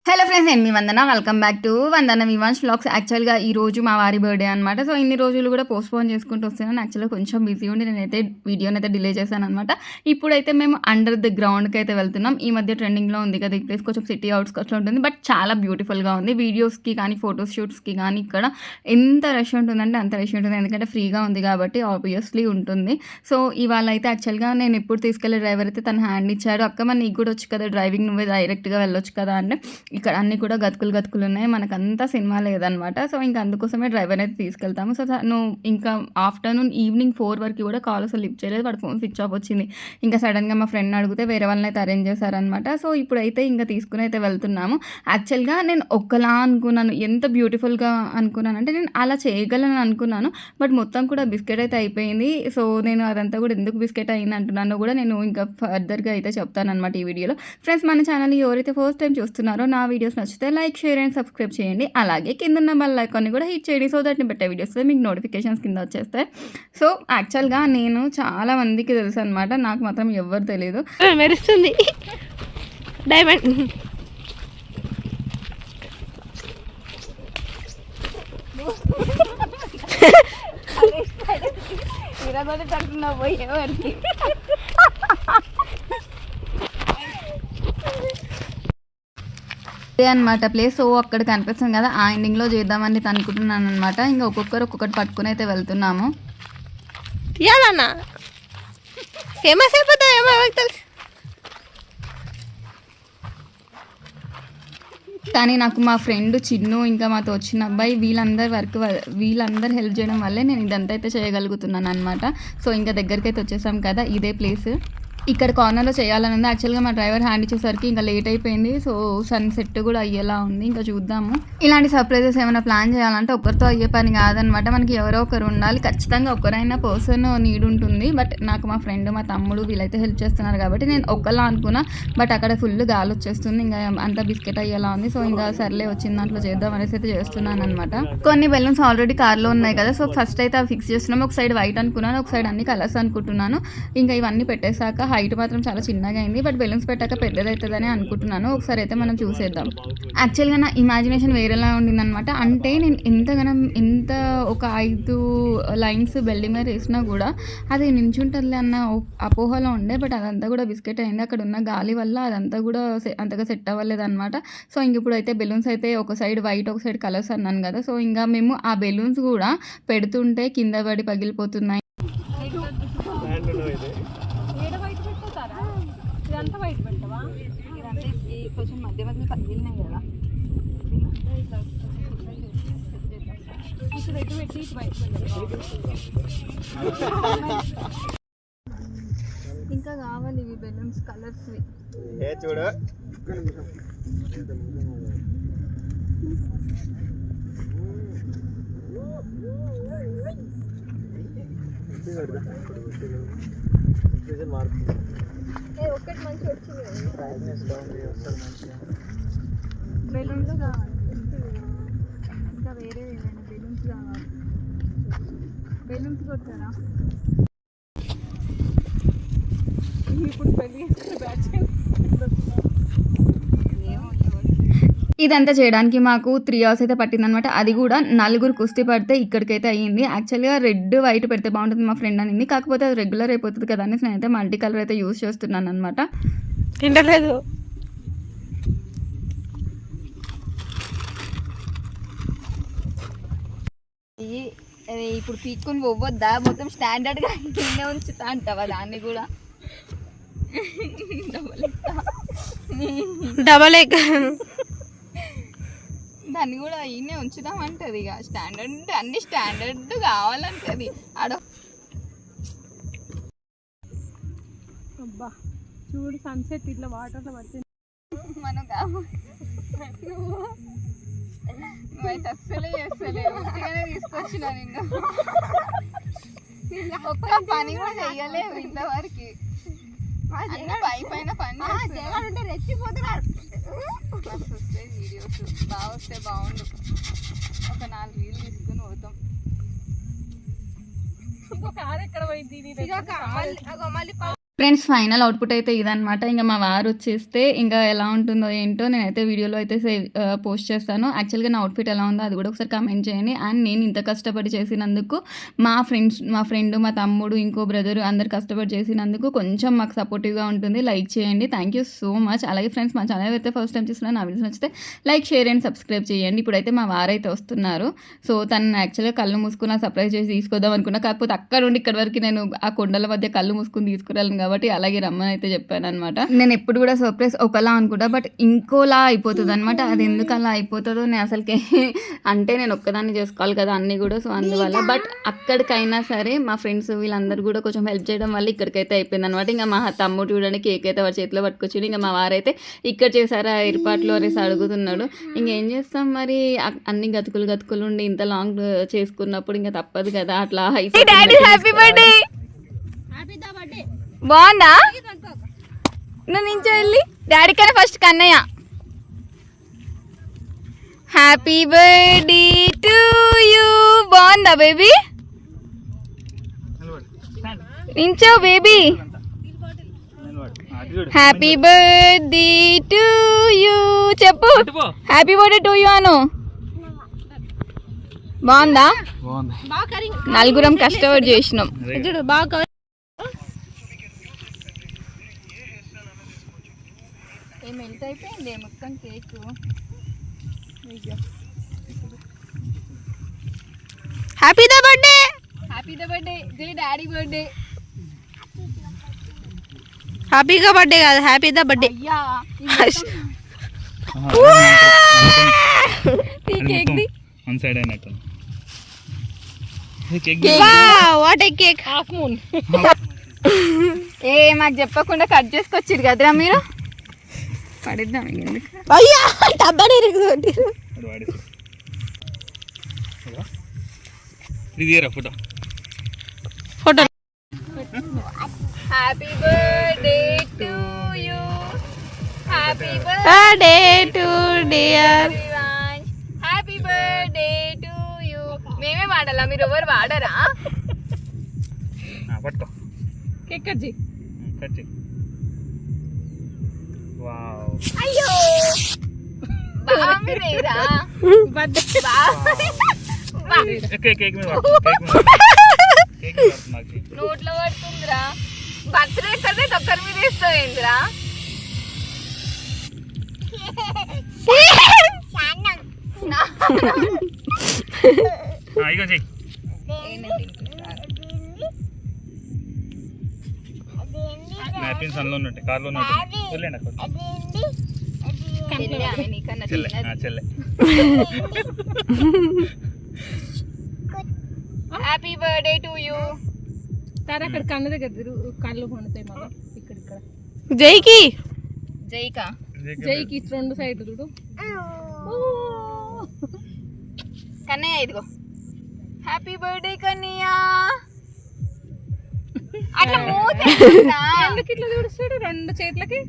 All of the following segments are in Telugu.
హలో ఫ్రెండ్స్, నేను మీ Vandana. Welcome back to Vandana Vivans vlogs. యాక్చువల్గా ఈ రోజు మా వారి బర్త్డే అనమాట. సో ఇన్ని రోజులు కూడా పోస్ట్పోన్ చేసుకుంటూ వస్తున్నాను. యాక్చువల్గా కొంచెం బిజీ ఉండి నేనైతే వీడియోని అయితే డిలే చేశాను అనమాట. ఇప్పుడైతే మేము అండర్ ది గ్రౌండ్కి అయితే వెళ్తున్నాం. ఈ మధ్య ట్రెండింగ్లో ఉంది కదా ఈ ప్లేస్, కొంచెం సిటీ అవుట్స్కట్స్లో ఉంటుంది, బట్ చాలా బ్యూటిఫుల్గా ఉంది. వీడియోస్కి కానీ ఫోటో షూట్స్కి కానీ ఇక్కడ ఎంత రష్ ఉంటుందంటే అంత రష్ ఉంటుంది, ఎందుకంటే ఫ్రీగా ఉంది కాబట్టి ఆబ్వియస్లీ ఉంటుంది. సో ఇవాళ అయితే యాక్చువల్గా నేను ఎప్పుడు తీసుకెళ్లే డ్రైవర్ అయితే తన హ్యాండ్ ఇచ్చాడు. అక్క మరి నీకు కూడా వచ్చు కదా డ్రైవింగ్, నువ్వే డైరెక్ట్గా వెళ్ళొచ్చు కదా అంటే ఇక్కడ అన్నీ కూడా గతుకులు ఉన్నాయి, మనకంతా సినిమా లేదనమాట. సో ఇంకా అందుకోసమే డ్రైవర్ అయితే తీసుకెళ్తాము. సో నువ్వు ఇంకా ఆఫ్టర్నూన్ ఈవినింగ్ 4 వరకు కూడా కాల్ అసలు లిఫ్ట్ చేయలేదు, వాడు ఫోన్ స్విచ్ ఆఫ్ వచ్చింది. ఇంకా సడన్గా మా ఫ్రెండ్ అడిగితే వేరే వాళ్ళని అయితే అరేంజ్ చేశారనమాట. సో ఇప్పుడైతే ఇంకా తీసుకుని అయితే వెళ్తున్నాము. యాక్చువల్గా నేను ఒక్కలా అనుకున్నాను, ఎంత బ్యూటిఫుల్గా అనుకున్నాను అంటే నేను అలా చేయగలను అనుకున్నాను, బట్ మొత్తం కూడా బిస్కెట్ అయితే అయిపోయింది. సో నేను అదంతా కూడా ఎందుకు బిస్కెట్ అయింది అంటున్నానో కూడా నేను ఇంకా ఫర్దర్గా అయితే చెప్తాను అనమాట ఈ వీడియోలో. ఫ్రెండ్స్, మన ఛానల్ ఎవరైతే ఫస్ట్ టైం చూస్తున్నారో నా వీడియోస్ నచ్చితే లైక్, షేర్ అండ్ సబ్స్క్రైబ్ చేయండి. అలాగే కింద ఉన్న బెల్ ఐకాన్ని కూడా హిట్ చేయండి, సో దట్ నేను పెట్టే వీడియోస్ మీకు నోటిఫికేషన్స్ కింద వచ్చేస్తాయి. సో యాక్చువల్గా నేను చాలా మందికి తెలుసు అనమాట, నాకు మాత్రం ఎవరు తెలియదు. మెరుస్తుంది డైమండ్. పోయేవారికి అదే అనమాట ప్లేస్. సో అక్కడ కనిపిస్తుంది కదా, ఆ ఎండింగ్లో చేద్దామని అనుకుంటున్నాను అనమాట. ఇంకా ఒక్కొక్కటి పట్టుకుని అయితే వెళ్తున్నాము. తీయాలన్నా ఫేమస్ అయిపోతాయేమో తెలుసు, కానీ నాకు మా ఫ్రెండ్ చిన్ను, ఇంకా మాతో వచ్చిన అబ్బాయి, వీళ్ళందరూ హెల్ప్ చేయడం వల్లే నేను ఇదంతా అయితే చేయగలుగుతున్నాను అనమాట. సో ఇంకా దగ్గరికి అయితే వచ్చేసాం కదా, ఇదే ప్లేస్. ఇక్కడ కార్నర్లో చేయాలని ఉంది. యాక్చువల్గా మా డ్రైవర్ హ్యాండ్ ఇచ్చేసరికి ఇంకా లేట్ అయిపోయింది. సో సన్సెట్ కూడా అయ్యేలా ఉంది, ఇంకా చూద్దాము. ఇలాంటి సర్ప్రైజెస్ ఏమైనా ప్లాన్ చేయాలంటే ఒకరితో అయ్యే పని కాదనమాట, మనకి ఎవరో ఒకరు ఉండాలి. ఖచ్చితంగా ఒకరైనా పర్సన్ నీడ్ ఉంటుంది. బట్ నాకు మా ఫ్రెండ్, మా తమ్ముడు వీళ్ళైతే హెల్ప్ చేస్తున్నారు కాబట్టి నేను ఒకలా అనుకున్నా, బట్ అక్కడ ఫుల్ గాలి వచ్చేస్తుంది, ఇంకా అంతా బిస్కెట్ అయ్యేలా ఉంది. సో ఇంకా సర్లే వచ్చిన దాంట్లో చేద్దాం అనేసి అయితే చేస్తున్నాను అనమాట. కొన్ని బెలూన్స్ ఆల్రెడీ కార్లో ఉన్నాయి కదా, సో ఫస్ట్ అయితే అవి ఫిక్స్ చేస్తున్నాము. ఒక సైడ్ వైట్ అనుకున్నాను, ఒక సైడ్ అన్ని కలర్స్ అనుకుంటున్నాను. ఇంకా ఇవన్నీ పెట్టేశాక హైట్ మాత్రం చాలా చిన్నగా అయింది, బట్ బెలూన్స్ పెట్టాక పెద్దది అవుతుందని అనుకుంటున్నాను. ఒకసారి అయితే మనం చూసేద్దాం. యాక్చువల్గా నా ఇమాజినేషన్ వేరేలా ఉండిందనమాట. అంటే నేను ఎంత ఒక 5 లైన్స్ బిల్డింగ్ మీద వేసినా కూడా అది నించుంటుంది అన్న అపోహలో ఉండే, బట్ అదంతా కూడా బిస్కెట్ అయింది. అక్కడ ఉన్న గాలి వల్ల అదంతా కూడా అంతగా సెట్ అవ్వలేదు అనమాట. సో ఇంక ఇప్పుడు అయితే బెలూన్స్ అయితే ఒక సైడ్ వైట్, ఒక సైడ్ కలర్స్ అన్నాను కదా. సో ఇంకా మేము ఆ బెలూన్స్ కూడా పెడుతుంటే కింద పడి పగిలిపోతున్నాయి. ఇదంతా వైట్ పెట్టవా? ఇదంతా కొంచెం మధ్య మధ్య పగిలినాయి కదా, రెడ్ పెట్టి వైట్ ఇంకా కావాలి ఇవి బెలూన్స్ కలర్స్ చూడు. ఒక్కటి మంచి వచ్చింది, బెలూన్స్ కావాలి. ఇంకా వేరే ఏమైనా బెలూన్స్ కావాలి, బెలూన్స్ కొట్టారా? ఇప్పుడు పెళ్లి ఇదంతా చేయడానికి మాకు 3 hours అయితే పట్టిందనమాట. అది కూడా 4 కుస్తీ పడితే ఇక్కడికైతే అయ్యింది. యాక్చువల్గా రెడ్ వైట్ పెడితే బాగుంటుంది మా ఫ్రెండ్ అనింది, కాకపోతే అది రెగ్యులర్ అయిపోతుంది కదా అనేసి నేనైతే మల్టీ కలర్ అయితే యూజ్ చేస్తున్నాను అనమాట. తింటలేదు. ఇప్పుడు పీక్కొని పోవద్దా, మొత్తం స్టాండర్డ్గా ఇన్నే ఉంచుతా అంటావా దాన్ని కూడా? డబల్ ఎగ్ దాన్ని కూడా ఇన్నే ఉంచుదామంటది. ఇక స్టాండర్డ్ అన్ని స్టాండర్డ్ కావాలంటది ఆడ. అబ్బా చూడు సన్సెట్ ఇట్లా వాటర్లో పడుతుంది. మనం నువ్వైతే అస్సలే చేస్తలేవు, తీసుకొచ్చిన నిన్ను ఒక్క పని కూడా చెయ్యలేవు ఇంతవరకు. పై పైన పని రెచ్చిపోతున్నాడు. వస్తే వీడియోస్ బాగా వస్తే బాగుండు, ఒక 4 రీల్ తీసుకుని పోతాం. ఇంకో కారు ఎక్కడ పోయింది? ఫ్రెండ్స్ ఫైనల్ అవుట్పుట్ అయితే ఇదనమాట. ఇంకా మా వారు వచ్చేస్తే ఇంకా ఎలా ఉంటుందో ఏంటో నేనైతే వీడియోలో అయితే పోస్ట్ చేస్తాను. యాక్చువల్గా నా అవుట్ఫిట్ ఎలా ఉందో అది కూడా ఒకసారి కామెంట్ చేయండి. అండ్ నేను ఇంత కష్టపడి చేసినందుకు మా ఫ్రెండ్ మా తమ్ముడు ఇంకో బ్రదర్ అందరు కష్టపడి చేసినందుకు కొంచెం మాకు సపోర్టివ్గా ఉంటుంది. లైక్ చేయండి. Thank you so much. అలాగే ఫ్రెండ్స్ మా ఛానల్ అయితే ఫస్ట్ టైం చూస్తున్నా, నా వీడియోస్ నచ్చితే లైక్ షేర్ అండ్ సబ్స్క్రైబ్ చేయండి. ఇప్పుడైతే మా వారైతే వస్తున్నారు. సో తను యాక్చువల్గా కళ్ళు మూసుకున్న సర్ప్రైజ్ చేసి తీసుకొద్దాం అనుకున్నా. కాకపోతే అక్కడ నుండి ఇక్కడ వరకు నేను ఆ కొండల మధ్య కళ్ళు మూసుకుని తీసుకురాలను కాబట్టి అలాగే రమ్మని అయితే చెప్పాను అనమాట. నేను ఎప్పుడు కూడా సర్ప్రైజ్ ఒకలా అనుకుంటా, బట్ ఇంకోలా అయిపోతుంది అనమాట. అది ఎందుకు అలా అయిపోతుందో నేను అసలుకి అంటే నేను ఒక్కదాన్ని చేసుకోవాలి కదా అన్నీ కూడా. సో అందువల్ల బట్ అక్కడికైనా సరే మా ఫ్రెండ్స్ వీళ్ళందరూ కూడా కొంచెం హెల్ప్ చేయడం వల్ల ఇక్కడికైతే అయిపోయింది అనమాట. ఇంకా మా తమ్ముడు చూడండి కేక్ అయితే వాడి చేతిలో పట్టుకొచ్చాడు. ఇంకా మా వారైతే ఇక్కడ చేశారా ఏర్పాట్లు అనేసి అడుగుతున్నాడు. ఇంకేం చేస్తాం మరి, అన్ని గతుకులు ఉండి ఇంత లాంగ్ చేసుకున్నప్పుడు ఇంకా తప్పదు కదా అట్లా. హ్యాపీ బర్త్డే బాగుందా? నువ్వు నుంచి వెళ్ళి డాడీ కన్నా first Kannayya. Happy birthday to you. బాగుందా బేబీ? నించో baby. Happy birthday to you చెప్పు. హ్యాపీ బర్త్డే టు యూ అను. బాగుందా? నలుగురం కష్టపడి చేసినాం. మెల్ట్ అయిపోయింది మొత్తం cake. Happy the birthday. Happy the birthday. జై డాడీ బర్త్డే. హ్యాపీగా బర్త్డే కాదు, హ్యాపీ ద బర్త్డే. అయ్యా ఈ కేక్ ది వన్ సైడ్ అయినట్టు. What a cake. Half moon. ఏ మాకు చెప్పకుండా కట్ చేసుకొచ్చిరు కదరా మీరు. పడిద్దాం ఎందుకు. అయ్యా డబ్బా ఇరుగుతుంది. Photo photo. Happy birthday to you. Happy birthday to dear. Happy birthday to you. మేమే వాడాలా, మీరు ఎవరు వాడరా? పట్టుకో కేక్ కట్ చేయి. కట్ చేయి. వావ్. అయ్యో బామిరేరా. బర్త్డే కేక్ కేక్ మీద కేక్ నాకు నోట్లో పడుతుందిరా. బర్త్డే ఎక్కడే దొక్కరి మీద వేస్తావు ఏందిరా? ఇక చెయ్యి. నాపిన్స్ అందులో ఉన్నట్టు కార్లో ఉన్నట్టు. వెళ్ళండి అక్కడ. చెల్లె చెల్లె. Happy birthday to you. సరే అక్కడ కన్ను దగ్గర కళ్ళు పండుతాయి మళ్ళీ. ఇక్కడ జైకి జైకా జైకి రెండు సైడ్ చూడు. కన్నయ్య ఇదిగో. Happy birthday Kannayya. అట్లా ఎందుకు ఇట్లా చూడుస్తాడు రెండు చేతులకి?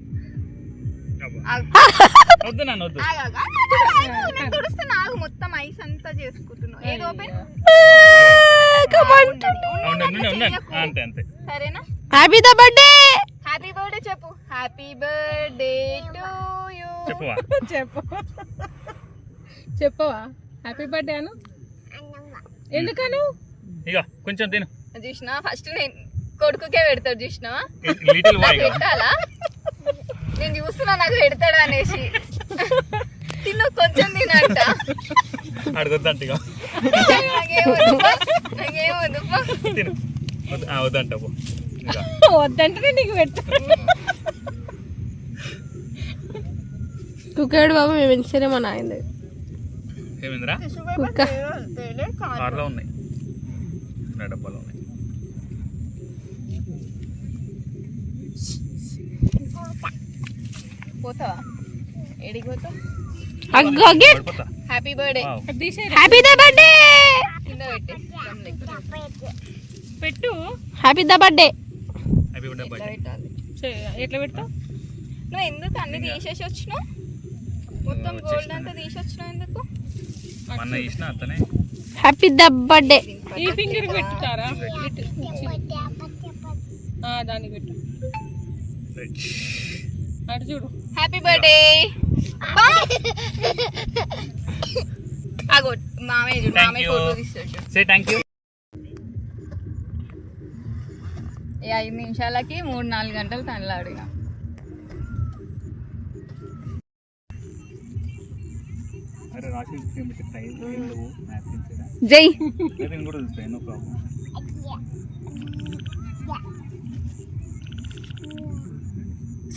వద్దు నాన్న వద్దు. తుడుస్తున్నా ఆగు. మొత్తం ఐస్ అంతా చేసుకుంటున్నావు. ఏదో ఓపెన్ అంతే అంతే సరేనా? Happy the birthday. Happy birthday చెప్పు. Happy birthday to you. చెప్పవా? చెప్పవా హ్యాపీ బర్త్డే అను. ఎందుకను? ఇక కొంచెం తిను. చూసినా ఫస్ట్ నేను కొడుకుకే పెడతాడు. చూసినావా? లిటిల్ బాయ్ పెట్టాలా? నేను చూస్తున్నా నాకు పెడతాడు అనేసి. తిను కొంచెం తినంట. అడగొద్దంట. ఇక నాకేమొద్దు తిను. వద్దంట. వద్దంటే నీకు పెట్టా. కుక్కాడు బాబు మేము ఇన్సరే మా నాయన. ఏమైందిరా? కుక్క కార్లో ఉన్నాయి, డబ్బాలో ఉన్నాయి. పోతావా? ఏడికి పోతావు? Happy birthday. Happy the birthday. కింద పెట్టు. Happy the birthday. Happy birthday. ఎట్లా పెడతావు? నువ్వు ఎందుకు అన్ని తీసేసి వచ్చినావు? మొత్తం గోల్డ్ అంతా తీసి వచ్చినావు ఎందుకు? మొన్న తీసిన అతనే. Happy the birthday. ఈ ఫింగర్ పెట్టుతారా? దానికి పెట్టు. అటు చూడు. హ్యాపీ బర్త్డే అగో మామయ్య చూడు, Thank మామయ్య you. ఫోటో తీస్తాడు. Say thank you. ఈ 5 నిమిషాలకి 3-4 గంటలు తనలాడిగా. అరే రాశి టైం నాప్కిన్స్ జై నేను కూడా చూస్తాను, నో ప్రాబ్లం.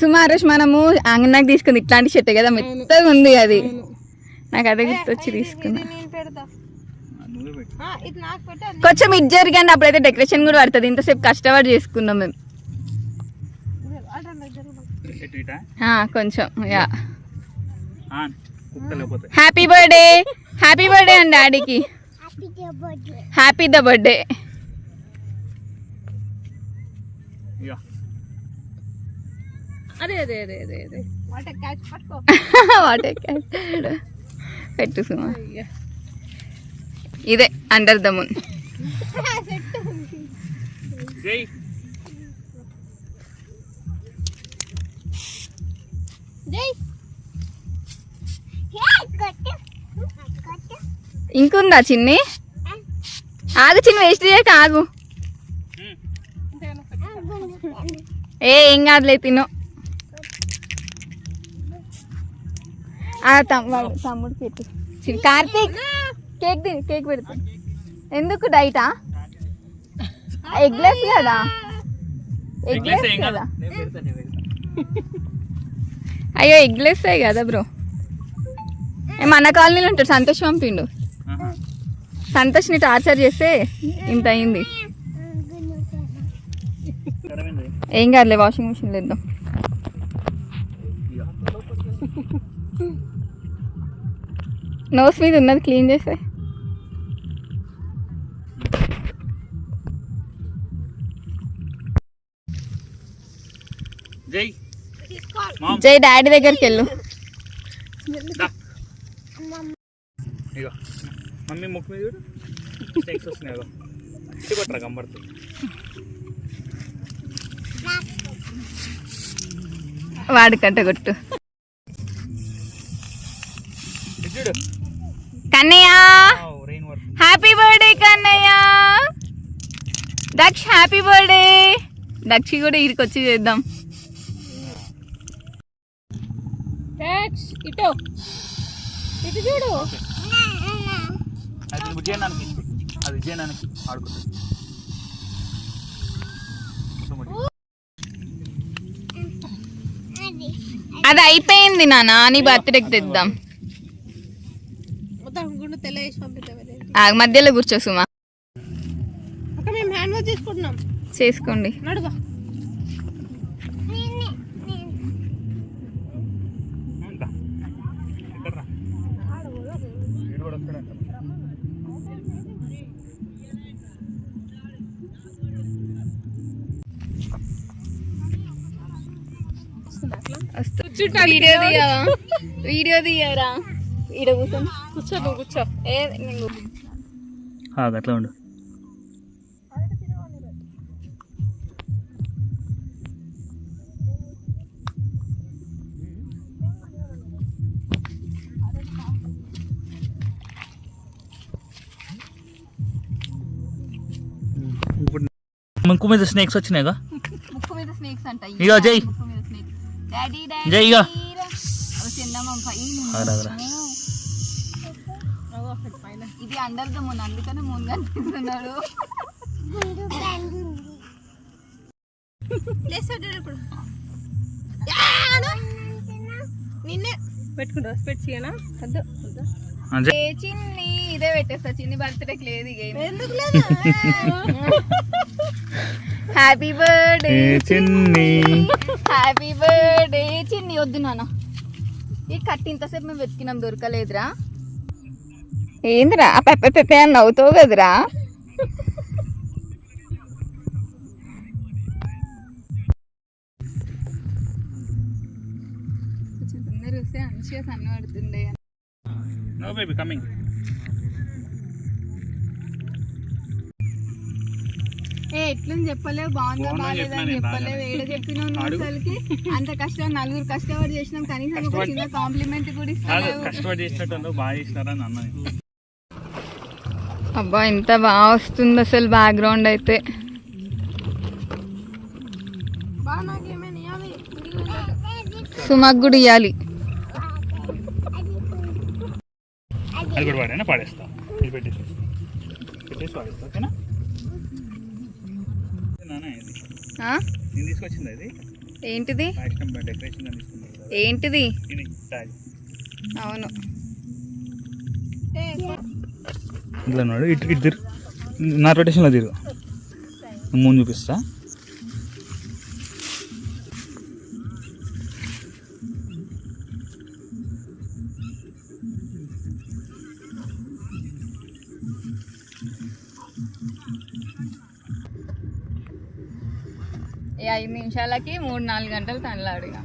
సుమారు మనము అంగనాకి తీసుకుంది ఇట్లాంటి షర్ట్ కదా, మెత్తగా ఉంది అది. నాకు అదే గుర్తొచ్చి తీసుకున్నా. నేను పెడతా. నువ్వే పెట్టు. ఇది నాకు పెట్టా. కొంచెం ఇది జరిగండి, అప్పుడైతే డెకరేషన్ కూడా పడుతుంది. ఇంతసేపు కష్టపడి చేసుకున్నాం మేము. ఎటు ఇటా? కొంచెం యా. కుక్క లేకపోతే హ్యాపీ బర్త్డే అండి డాడీకి. Happy the birthday. ఇక అదే అదే అదే అదే అదే వాటర్ క్యాచ్ పట్టుకో. వాటర్ పెట్టు సుమా. ఇదే అండర్ ద మూన్. జై జై ఇంకుందా చిన్ని? ఆగు చిన్ని, వేస్ట్ చేయక ఆగు. ఏం కాదులే, తిను. తమ్ముడు పెట్టు. కార్తీక్ కేక్ తిని, కేక్ పెడతా. ఎందుకు డైటా? ఎగ్లెస్ కదా, ఎగ్లెస్ కదా. నేను పెడతా, నేను పెడతా. అయ్యో ఎగ్లెస్ కదా బ్రో. మన కాలనీలో ఉంటాడు సంతోష్, పంపిండు. సంతోష్ని టార్చర్ చేస్తే ఇంత అయింది. ఏం కాదులే, వాషింగ్ మిషన్లో వేద్దాం. నోస్ మీద ఉన్నది క్లీన్ చేసే. జై మామ్ జై డాడీ దగ్గరికి వెళ్ళు. ఇక మమ్మీ ముక్కు మీద చూడు స్నేక్స్ వస్తున్నాయి. ఇగో కొట్టరా కంపడుతుంది. వాడు కట్టగొట్టు. చూడు కన్నయ్య రెయిన్ పడుతుంది. Happy birthday Kannayya. Daksha happy birthday. Dakshi కూడా ఇక్కడికి వచ్చి చేద్దాం. క్యాచ్ ఇటు ఇటు చూడు. అది విజయనానికి ఇచ్చి, అది విజయనానికి ఆడుకుంటుంది. అది అయిపోయింది నాన్న, నీ బర్త్డేకి తెద్దాం. మొత్తం గుండు తెల్ల వేసి పంపిద్దాం. మధ్యలో కూర్చో సుమా. అక్క మేము హ్యాండ్ వాష్ చేసుకుంటున్నాం. చేసుకోండి. నడువా. ఎక్కడరా వీడు కూడా వస్తాడంట. వీడియో తీయరా, వీడియో తీయరా. ఈడ కూర్చొని కూర్చో, నువ్వు కూర్చో. అట్లా ఉండు. ఇప్పుడు ముక్కు మీద స్నేక్స్ వచ్చినాయిగా. ముక్కు మీద స్నేక్స్ అంట. ఇగో జై. ముక్కు మీద స్నేక్. డాడీ జై ఇగో. ఇది అండర్ ద మూన్, అందుకనే మూన్ కనిపిస్తున్నాడు. నిన్నే పెట్టుకుంటా స్పెట్స్ ఇయనా? వద్దు వద్దు. చిన్ని ఇదే పెట్టేస్తా. చిన్ని బర్త్డేకి లేదు ఇక. ఎందుకు లేదు? హ్యాపీ బర్త్డే చిన్ని, హ్యాపీ బర్త్డే చిన్ని. వద్దు నాన్న, ఈ కట్టి ఇంతసేపు మేము వెతికినాం, దొరకలేదురా. ఏందిరా పెప్ప అని నవ్వుతావు కదరా. తొందర వస్తే మంచిగా సన్న పడుతుండే. No baby coming. ఎట్లని చెప్పలేవు, బాగుందా బాగాలేదా అని చెప్పలేవు, ఏడ చెప్పినావు నువ్వు అసలుకి. అంత కష్టం, నలుగురు కష్టపడి చేసినాం, కనీసం ఒక చిన్న కాంప్లిమెంట్ కూడా ఇస్తాను. కష్టపడి చేసినట్టు బాగా చేసినారని అన్నది. అబ్బా ఎంత బాగా వస్తుంది అసలు బ్యాక్గ్రౌండ్ అయితే. సుమక్ కూడా ఇవ్వాలి. అది కూడా పాడైనా పాడేస్తా, ఇది పెట్టేసి పాడేస్తా, ఓకేనా? ఇది నేను తీసుకొచ్చింది, అది ఏంటిది డెకరేషన్ తీసుకుంది. ఏంటిది? ఇది ట్యాగ్. అవును, ఇంట్లో ఉన్నాడు. ఇటు ఇటు తిరు, నా రొటేషన్లో తిరుగు, ముందు చూపిస్తా. ఈ 5 నిమిషాలకి 3-4 గంటలు తనలాడిగా.